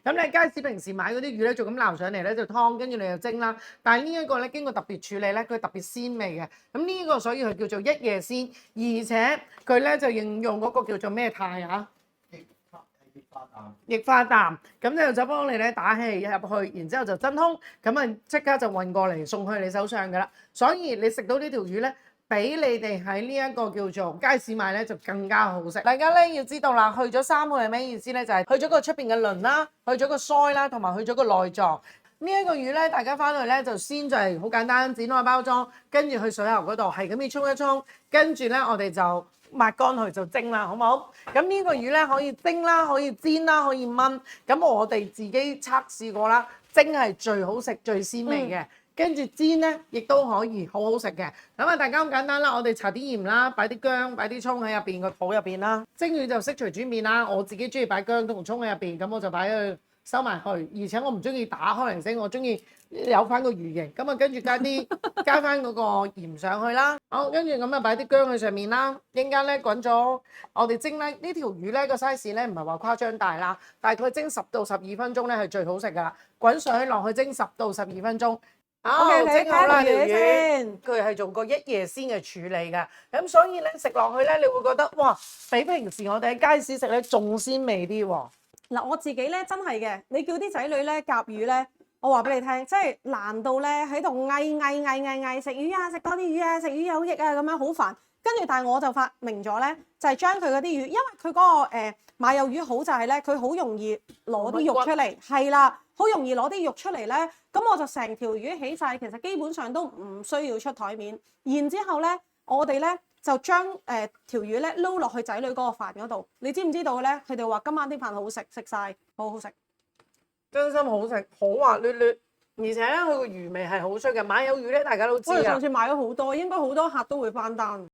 咁你喺街市平時買嗰啲魚咧，就咁撈上嚟咧就湯，跟住你就蒸啦。但係呢一個咧經過特別處理咧，佢特別鮮味嘅。咁呢個所以佢叫做一夜鮮，而且佢咧就應用嗰個叫做咩肽啊？液化氮，咁就幫你咧打氣入去，然之後就真空，咁啊即刻就運過嚟送去你手上噶啦。所以你食到呢條魚咧，比你哋喺呢一個叫做街市買咧就更加好食。大家咧要知道啦，去咗三去係咩意思咧？就係去咗個出邊嘅鱗啦，去咗個腮啦，同埋去咗個內臟。呢一個魚咧，大家翻去咧就先就係好簡單剪開包裝，跟住去水喉嗰度係咁樣沖一沖，跟住咧我哋就抹乾佢就蒸啦，好唔好？咁呢個魚咧可以蒸啦，可以煎啦，可以燜。咁我哋自己測試過啦，蒸係最好食、最鮮味嘅。跟住煎咧，亦都可以好好食嘅。咁啊，大家好簡單啦，我哋搽啲鹽啦，擺啲薑，擺啲葱喺入邊個肚入邊啦。蒸魚就悉隨轉變啦，我自己中意擺薑同葱喺入邊，咁我就擺去收埋去。而且我唔中意打開嚟蒸，我中意有翻個魚形。咁啊，跟住加翻嗰個鹽上去啦。好，跟住咁啊，擺啲薑喺上面啦。一陣間咧滾咗，我哋蒸咧呢條魚咧個 size 咧唔係話誇張大啦，大概蒸10到12分鐘咧係最好食噶啦。滾水落去蒸10到12分鐘。好，整好啦條魚，佢係做過一夜鮮嘅處理㗎，咁所以咧食落去咧，你會覺得哇，比平時我哋喺街市食咧仲鮮味啲喎。嗱，我自己咧真係嘅，你叫啲仔女咧夾魚咧，我話俾你聽，即係難到咧喺度嗌食魚啊，食多啲魚啊，食魚有益啊，咁樣好煩。跟住但係我就發明咗咧，就係將佢嗰啲魚，因為佢嗰個馬友魚好就係咧，佢好容易攞啲肉出嚟，係啦，好容易攞啲肉出嚟咧，咁我就成條魚起晒，其實基本上都唔需要出台面。然之後咧，我哋咧就將條魚咧撈落去仔女嗰個飯嗰度。你知唔知道咧？佢哋話今晚啲飯好食，食晒，好好食，真心好食，好滑捋捋，而且咧佢個魚味係好出嘅。馬友魚咧，大家都知啊。我哋上次買咗好多，應該好多客都會翻單。